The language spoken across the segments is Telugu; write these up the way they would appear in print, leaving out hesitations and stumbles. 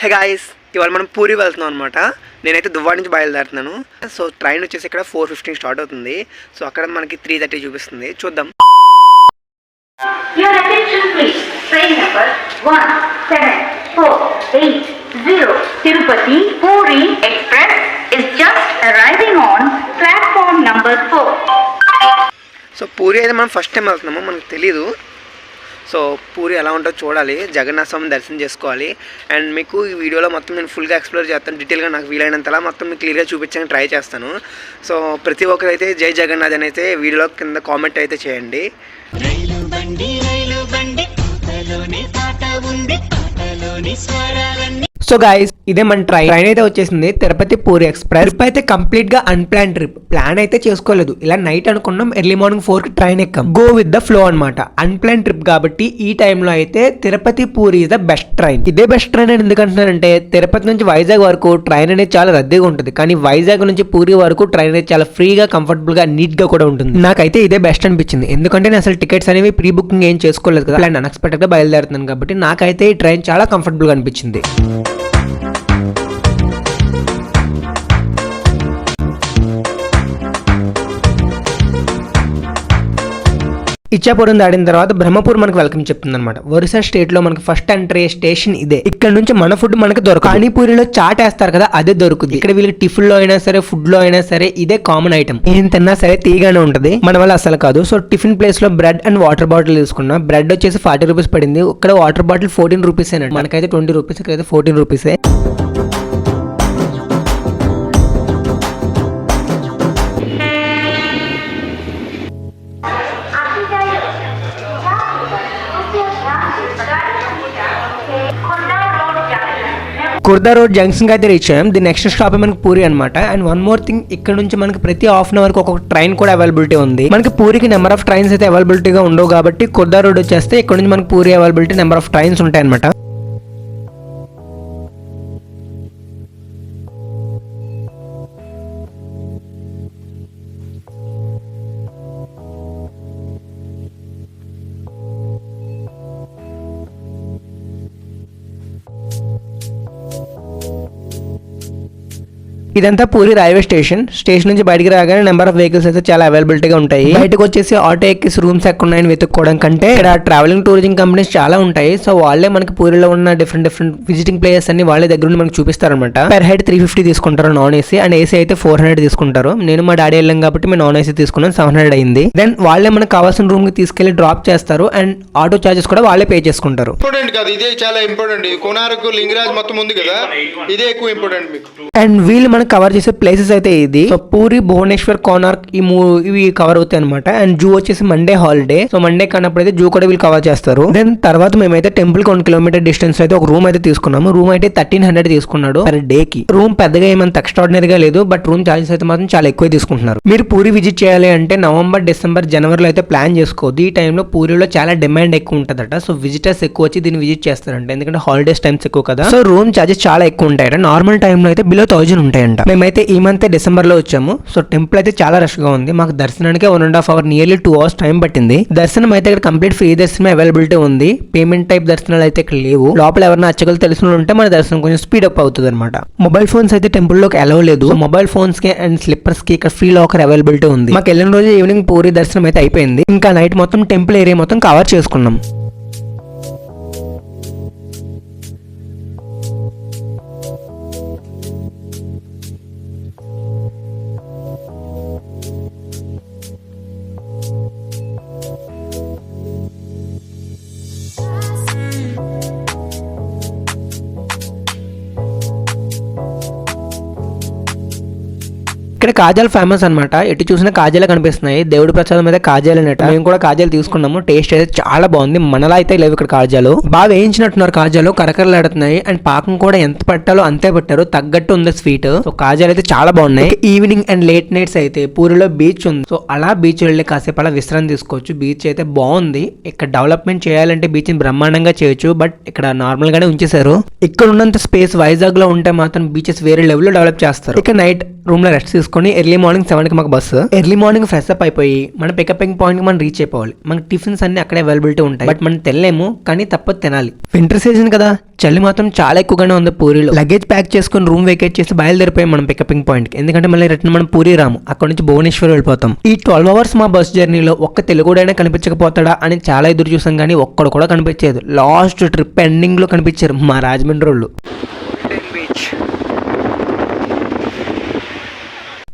హే గాయ్స్, ఇవాళ మనం పూరి వెళ్తున్నాం అనమాట. నేనైతే దువ్వాడ నుంచి బయలుదేరుతున్నాను. సో ట్రైన్ వచ్చేసి ఇక్కడ 4:15 స్టార్ట్ అవుతుంది. సో అక్కడ మనకి 3:30 చూపిస్తుంది. చూద్దాం. Your attention please. Train number 1748 Tirupati Puri Express is just arriving on platform number 4. So puri అయితే మనం ఫస్ట్ టైం వెళ్తున్నాము, మనకు తెలీదు. సో పూరి ఎలా ఉంటుందో చూడాలి, జగన్నాథ స్వామిని దర్శనం చేసుకోవాలి. అండ్ మీకు ఈ వీడియోలో మొత్తం నేను ఫుల్గా ఎక్స్ప్లోర్ చేస్తాను, డీటెయిల్గా నాకు వీలైనంతలా మొత్తం మీకు క్లియర్గా చూపించడానికి ట్రై చేస్తాను. సో ప్రతి ఒక్కరైతే జై జగన్నాథ్ అని అయితే వీడియోలో కింద కామెంట్ అయితే చేయండి. సో గైస్, ఇదే మన ట్రైన్ అయితే వచ్చేసింది, తిరుపతి పూరి ఎక్స్ప్రెస్. ట్రిప్ అయితే కంప్లీట్ గా అన్ప్లాన్ ట్రిప్, ప్లాన్ అయితే చేసుకోలేదు. ఇలా నైట్ అనుకున్నాం, ఎర్లీ మార్నింగ్ 4 కి ట్రైన్ ఎక్కాం. గో విత్ ద ఫ్లో అనమాట. అన్ప్లాన్ ట్రిప్ కాబట్టి ఈ టైంలో అయితే Tirupati Puri is the best train. ఇదే బెస్ట్ ట్రైన్ అని ఎందుకంటున్నానంటే, తిరుపతి నుంచి వైజాగ్ వరకు ట్రైన్ అనేది చాలా రద్దీగా ఉంటుంది, కానీ వైజాగ్ నుంచి పూరి వరకు ట్రైన్ అనేది చాలా ఫ్రీగా, కంఫర్టబుల్ గా, నీట్ గా కూడా ఉంటుంది. నాకైతే ఇదే బెస్ట్ అనిపించింది, ఎందుకంటే నేను అసలు టికెట్స్ అనేవి ప్రీ బుకింగ్ ఏం చేసుకోలేదు కదా, ప్లాన్ అన్ఎక్స్పెక్టెడ్ గా బయలుదేరుతున్నాను కాబట్టి నాకైతే ఈ ట్రైన్ చాలా కంఫర్టబుల్ గా అనిపించింది. ఇచ్చాపురం దాటిన తర్వాత బ్రహ్మపూర్ మనకు వెల్కమ్ చెప్తుంది అనమాట. ఒరిస్సా స్టేట్ లో మనకి ఫస్ట్ ఎంట్రీ స్టేషన్ ఇదే. ఇక్కడ నుంచి మన ఫుడ్ మనకి దొరకదు. పానీపూరిలో చాట్ వేస్తారు కదా, అదే దొరుకుతుంది. ఇక్కడ వీళ్ళకి టిఫిన్ లో అయినా సరే, ఫుడ్ లో అయినా సరే ఇదే కామన్ ఐటమ్. ఏం తిన్నా సరే తీగానే ఉంటది, మన వల్ల అసలు కాదు. సో టిఫిన్ ప్లేస్ లో బ్రెడ్ అండ్ వాటర్ బాటిల్ తీసుకున్నా. బ్రెడ్ వచ్చేసి 40 రూపీస్ పడింది. ఇక్కడ వాటర్ బాటిల్ 14 రూపీస్ అయినా, మనకైతే 20 రూపీస్, ఇక్కడైతే 14 రూపీసే. కుర్దా రోడ్ జంక్షన్ అయితే రీచ్ అయ్యాం. ది నెక్స్ట్ స్టాప్ మనకి పూరి అనమాట. అండ్ వన్ మోర్ థింగ్, ఇక్కడ నుంచి మనకి ప్రతి హాఫ్ అన్ అవర్ కి ఒక్కొక్క ట్రైన్ కూడా అవైలబిలిటీ ఉంది. మనకి పూరికి నెంబర్ ఆఫ్ ట్రైన్స్ అయితే అవైలబిలిటీగా ఉండవు కాబట్టి కుర్దా రోడ్ వచ్చేస్తే ఇక్కడ నుంచి మనకి puri availability number of trains ఉంటాయి అనమాట. ఇదంతా పూరి రైల్వే స్టేషన్. స్టేషన్ నుంచి బయటికి రాగానే నెంబర్ ఆఫ్ వెహికల్స్ అయితే చాలా అవైలబిలిటీగా ఉంటాయి. బయటకు వచ్చేసి ఆటో ఎక్కేసి రూమ్స్ ఎక్కడ ఉన్నాయని వెతుక్కోవడం కంటే ఇక్కడ ట్రావెలింగ్ టూరిజం కంపెనీస్ చాలా ఉంటాయి. సో వాళ్ళే మనకి పూరిలో ఉన్న డిఫరెంట్ విజిటింగ్ ప్లేసెస్ అన్ని వాళ్ళే దగ్గర నుండి మనకు చూపిస్తారనమాట. పెర్ హెడ్ 350 తీసుకుంటారు నాన్ ఏసీ, అండ్ ఏసీ అయితే 400 తీసుకుంటారు. నేను మా డాడీ వెళ్ళాం కాబట్టి మేము నాన్ ఏసీ తీసుకున్నాం, 700 అయింది. దెన్ వాళ్ళే మనకు కావాల్సిన రూమ్ కి తీసుకెళ్లి డ్రాప్ చేస్తారు, అండ్ ఆటో చార్జెస్ కూడా వాళ్ళే పే చేసుకుంటారు. ఇదే చాలా ఇంపార్టెంట్. కోనార్క్, లింగరాజ్ మొత్తం ఉంది కదా, ఇదే ఎక్కువ ఇంపార్టెంట్ మీకు. అండ్ వీళ్ళు మనకు కవర్ చేసే ప్లేసెస్ అయితే ఇది. సో పూరి, భువనేశ్వర్, కోనార్క్ ఇవి కవర్ అవుతాయి అనమాట. అండ్ జూ వచ్చేసి మండే హాలిడే. సో మండే కానప్పుడు అయితే జూ కూడా వీళ్ళు కవర్ చేస్తారు. దెన్ తర్వాత మేమైతే టెంపుల్ 1 కిలోమీటర్ డిస్టెన్స్ అయితే ఒక రూమ్ అయితే తీసుకున్నాము. రూమ్ అయితే 1300 తీసుకున్నాడు పర్ డే కి. రూమ్ పెద్దగా ఏమంత ఎక్స్ట్రాడినరీగా లేదు, బట్ రూమ్ చార్జెస్ అయితే మాత్రం చాలా ఎక్కువ తీసుకుంటున్నారు. మీరు పూరి విజిట్ చేయాలి అంటే నవంబర్, డిసెంబర్, జనవరిలో అయితే ప్లాన్ చేసుకోవద్దు. ఈ టైంలో పూరిలో చాలా డిమాండ్ ఎక్కువ ఉంటుందట. సో విజిటర్స్ ఎక్కువ వచ్చి దీన్ని విజిట్ చేస్తారంట, ఎందుకంటే హాలిడేస్ టైమ్స్ ఎక్కువ కదా. సో రూమ్ చార్జెస్ చాలా ఎక్కువ ఉంటాయట. నార్మల్ టైంలో అయితే బిలో 1000 ఉంటాయంట. మేమైతే ఈ మంత్ డిసెంబర్ లో వచ్చాము. సో టెంపుల్ అయితే చాలా రష్ గా ఉంది. మాకు దర్శనానికి 1.5 అవర్, నియర్లీ 2 అవర్స్ టైం పట్టింది. దర్శనం అయితే ఇక్కడ కంప్లీట్ ఫ్రీ దర్శనం అవైలబిలిటీ ఉంది. పేమెంట్ టైప్ దర్శనాలు అయితే ఇక్కడ లేవు. లోపల ఎవరైనా అర్చకులు తెలిసిన ఉంటే మన దర్శనం కొంచెం స్పీడ్ అప్ అవుతుంది అనమాట. మొబైల్ ఫోన్స్ అయితే టెంపుల్ లోకి అలౌ లేదు. మొబైల్ ఫోన్స్ కి అండ్ స్లిప్పర్స్ కి ఇక్కడ ఫ్రీ లాకర్ అవైలబిలిటీ ఉంది. మాకు వెళ్ళిన రోజు ఈవినింగ్ పూరి దర్శనం అయితే అయిపోయింది. ఇంకా నైట్ మొత్తం టెంపుల్ ఏరియా మొత్తం కవర్ చేసుకున్నాం. ఇక్కడ కాజాలు ఫేమస్ అనమాట. ఎటు చూసినా కాజాలే కనిపిస్తున్నాయి. దేవుడి ప్రసాదం అయితే కాజాలు అన్నట్టు. మేము కూడా కాజాలు తీసుకున్నాము. టేస్ట్ అయితే చాలా బాగుంది. మనలా అయితే లేవు ఇక్కడ కాజాలు. బాగా వేయించినట్టున్నారు కాజాలు, కరకరలాడుతున్నాయి. అండ్ పాకం కూడా ఎంత పెట్టాలో అంతే పెట్టారు, తగ్గట్టు ఉంది స్వీట్. సో కాజాలు అయితే చాలా బాగున్నాయి. ఈవినింగ్ అండ్ లేట్ నైట్స్ అయితే పూరిలో బీచ్ ఉంది. సో అలా బీచ్ వెళ్ళి కాసేపు అలా విశ్రాంతి తీసుకోవచ్చు. బీచ్ అయితే బాగుంది. ఇక్కడ డెవలప్మెంట్ చేయాలంటే బీచ్ ని బ్రహ్మాండంగా చేయొచ్చు, బట్ ఇక్కడ నార్మల్ గానే ఉంచేశారు. ఇక్కడ ఉన్నంత స్పేస్ వైజాగ్ లో ఉంటే మాత్రం బీచెస్ వేరే లెవెల్ లో డెవలప్ చేస్తారు. ఇక నైట్ రూమ్ లో రెస్ట్ తీసుకొని ఎర్లీ మార్నింగ్ 7 కి మాకు bus. Early morning fresh up అయిపోయి మన పికపింగ్ పాయింట్ కి మనం రీచ్ అయిపోవాలి. మనకి టిఫిన్స్ అన్ని అక్కడే అవైలబిలిటీ ఉంటాయి. బట్ మనం తినలేము, కానీ తప్పదు తినాలి. వింటర్ సీజన్ కదా, చలి మాత్రం చాలా ఎక్కువగానే ఉంది పూరిలో. లగేజ్ ప్యాక్ చేసుకుని రూమ్ వేకేట్ చేసి బయలుదేరిపోయాం మనం పికపింగ్ పాయింట్ కి. ఎందుకంటే మళ్ళీ రిటర్న్ మనం పూరి రాము, అక్కడ నుంచి భువనేశ్వర్ వెళ్ళిపోతాం. ఈ 12 అవర్స్ మా బస్ జర్నీలో ఒక్క తెలుగుడైనా కనిపించకపోతాడా అని చాలా ఎదురు చూసాం, కానీ ఒక్కడు కూడా కనిపించేది. లాస్ట్ ట్రిప్ ఎండింగ్ లో కనిపించారు మా రాజమండ్రి వాళ్ళు.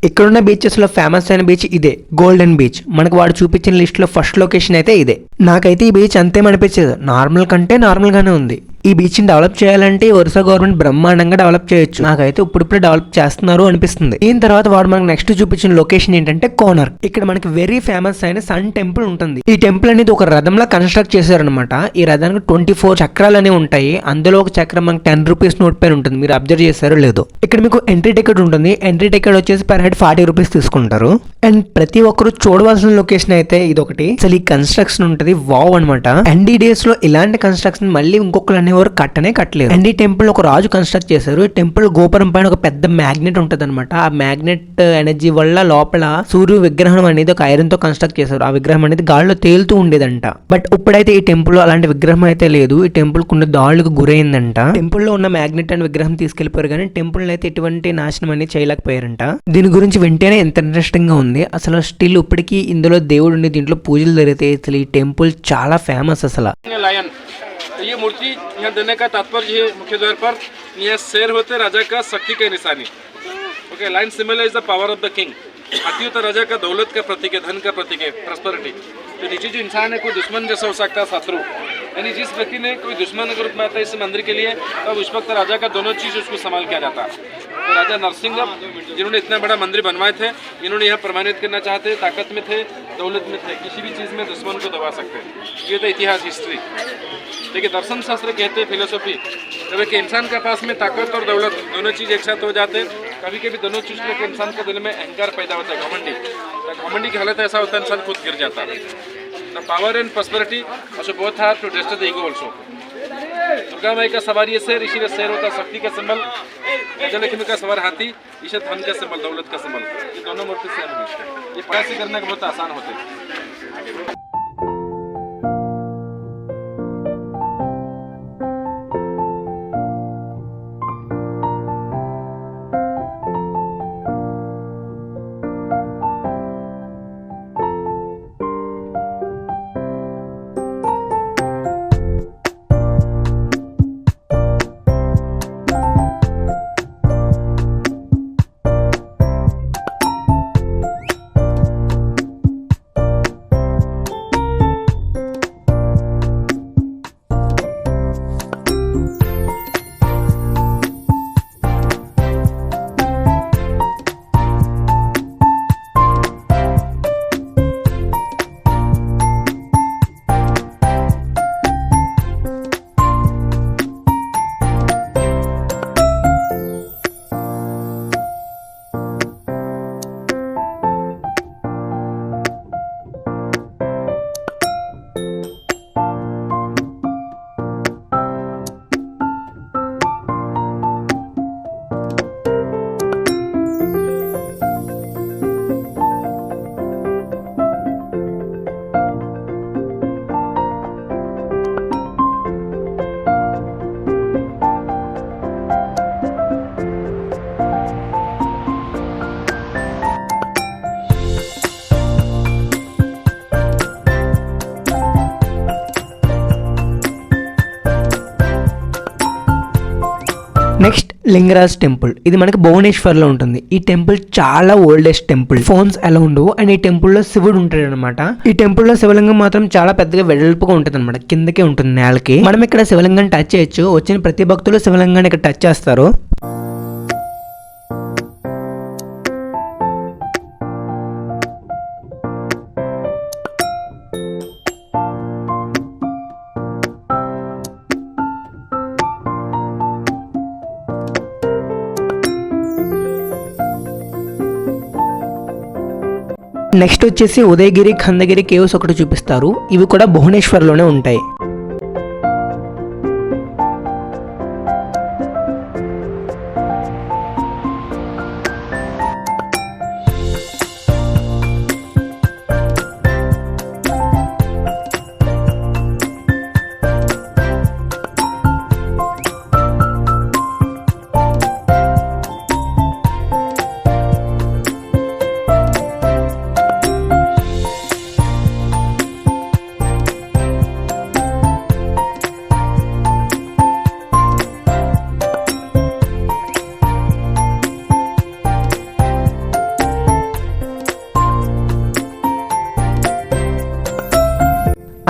ఇక్కడున్న బీచెస్ లో ఫేమస్ అయిన బీచ్ ఇదే, గోల్డెన్ బీచ్. మనకు వాడు చూపించిన లిస్ట్ లో ఫస్ట్ లొకేషన్ అయితే ఇదే. నాకైతే ఈ బీచ్ అంతేమనిపించదు, నార్మల్ కంటే నార్మల్ గానే ఉంది. ఈ బీచ్ ని డెవలప్ చేయాలంటే ఒరిస్సా గవర్నమెంట్ బ్రహ్మాండంగా డెవలప్ చేయొచ్చు. నాకైతే ఇప్పుడిప్పుడే డెవలప్ చేస్తున్నారు అనిపిస్తుంది. దీని తర్వాత వాడు మనకు నెక్స్ట్ చూపించిన లొకేషన్ ఏంటంటే కోనార్క్. ఇక్కడ మనకి వెరీ ఫేమస్ అయిన సన్ టెంపుల్ ఉంటుంది. ఈ టెంపుల్ అనేది ఒక రథంలా కన్స్ట్రక్ట్ చేశారనమాట. ఈ రథానికి 24 చక్రాలు అనేవి ఉంటాయి. అందులో ఒక చక్రం మనకి 10 రూపీస్ నోట్ పైన ఉంటుంది. మీరు అబ్జర్వ్ చేశారో లేదో. ఇక్కడ మీకు ఎంట్రీ టికెట్ ఉంటుంది. ఎంట్రీ టికెట్ వచ్చేసి పర్ హెడ్ 40 రూపీస్ తీసుకుంటారు. అండ్ ప్రతి ఒక్కరు చూడవలసిన లొకేషన్ అయితే ఇదొకటి. అసలు ఈ కన్స్ట్రక్షన్ ఉంటుంది వావ్ అనమాట. అండ్ ఈ డేస్ లో ఇలాంటి కన్స్ట్రక్షన్ మళ్ళీ ఇంకొకరు అనేవారు కట్టలేదు. అండ్ ఈ టెంపుల్ ఒక రాజు కన్స్ట్రక్ట్ చేశారు. ఈ టెంపుల్ గోపురం పైన ఒక పెద్ద మ్యాగ్నెట్ ఉంటది అనమాట. ఆ మ్యాగ్నెట్ ఎనర్జీ వల్ల లోపల సూర్య విగ్రహం అనేది ఒక ఐరన్ తో కన్స్ట్రక్ట్ చేశారు. ఆ విగ్రహం అనేది గాల్లో తేలుతూ ఉండేదంట. బట్ ఇప్పుడైతే ఈ టెంపుల్ అలాంటి విగ్రహం అయితే లేదు. ఈ టెంపుల్ కొన్ని దాడులకు గురైందంట. టెంపుల్ లో ఉన్న మ్యాగ్నెట్ అండ్ విగ్రహం తీసుకెళ్లిపోయారు, కానీ టెంపుల్ అయితే ఎటువంటి నాశనం అనేది చేయలేకపోయారంట. దీని గురించి వింటేనే ఎంత ఇంట్రెస్టింగ్ గా ఉంది. అసలు స్టిల్ ఇప్పటికీ ఇందులో దేవుడు ఉండి దీంట్లో పూజలు జరిగితే అసలు ఈ టెంపుల్ చాలా ఫేమస్. అసలు ये मूर्ति यहाँ देने का तात्पर्य है मुख्य द्वार पर यह शेर होते राजा का शक्ति की निशानी. Okay, line similar is the power of the king. हाथी होता राजा का दौलत का प्रतीक है, धन का प्रतीक है, प्रॉस्पेरिटी. तो नीचे जो इंसान है कोई दुश्मन जैसा हो सकता है, शत्रु. यानी जिस व्यक्ति ने कोई दुश्मन के रूप में आता है इस मंदिर के लिए, तब उस वक्त राजा का दोनों चीज उसको संभाल किया जाता है. तो राजा नरसिंह जिन्होंने इतना बड़ा मंदिर बनवाए थे, इन्होंने यहाँ प्रमाणित करना चाहते, ताकत में थे, दौलत में थे, किसी भी चीज में दुश्मन को दबा सकते. ये तो इतिहास, हिस्ट्री. देखिए दर्शन शास्त्र कहते हैं, फिलोसॉफी, जब एक इंसान के पास में ताकत और दौलत दोनों चीज एक साथ हो जाते हैं, कभी कभी दोनों चीज लेकर इंसान के दिल में अहंकार पैदा होता है, घमंडी. घमंडी की हालत ऐसा होता है इंसान खुद गिर जाता है. The power and prosperity also both have to destroy the ego also. Durga माई का सवार ये शेर, इसीलिए शेर होता है शक्ति का सिंबल. गजलक्ष्मी का सवार हाथी, इसे धन का सिंबल, दौलत का सिंबल. ये दोनों मूर्ति सेम है. ये प्रयास करने का बहुत आसान होते हैं. Next Lingaraj temple. ఇది మనకి భువనేశ్వర్ లో ఉంటుంది. ఈ టెంపుల్ చాలా ఓల్డెస్ట్ టెంపుల్. ఫోన్స్ అలా ఉండవు. అండ్ ఈ టెంపుల్ లో శివుడు ఉంటాడు అనమాట. ఈ టెంపుల్ లో శివలింగం మాత్రం చాలా పెద్దగా వెడల్పుగా ఉంటుంది అనమాట. కిందకే ఉంటుంది నేలకి. మనం ఇక్కడ శివలింగాన్ని టచ్ చేయొచ్చు. వచ్చిన ప్రతి భక్తులు శివలింగాన్ని ఇక్కడ టచ్ చేస్తారు. నెక్స్ట్ వచ్చేసి ఉదయగిరి, ఖండగిరి కేవ్స్ ఒకటి చూపిస్తారు. ఇవి కూడా భువనేశ్వర్లోనే ఉంటాయి.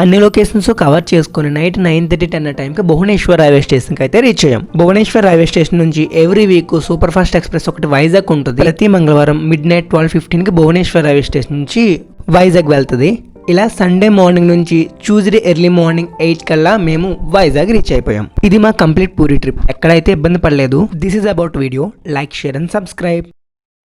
అన్ని లొకేషన్స్ కవర్ చేసుకుని నైట్ 9:30 10 టైంకి భువనేశ్వర్ రైల్వే స్టేషన్కి అయితే రీచ్ అయ్యాం. భువనేశ్వర్ రైల్వే స్టేషన్ నుంచి every week super fast express ఒకటి వైజాగ్ ఉంటుంది. ప్రతి మంగళవారం midnight 12:15కి భువనేశ్వర్ రైల్వే స్టేషన్ నుంచి వైజాగ్ వెళ్తుంది. ఇలా సండే మార్నింగ్ నుంచి ట్యూస్డే ఎర్లీ మార్నింగ్ 8 కల్లా మేము వైజాగ్ రీచ్ అయిపోయాం. ఇది మా కంప్లీట్ పూరి ట్రిప్. ఎక్కడైతే ఇబ్బంది పడలేదు. This is about video. Like, share and subscribe.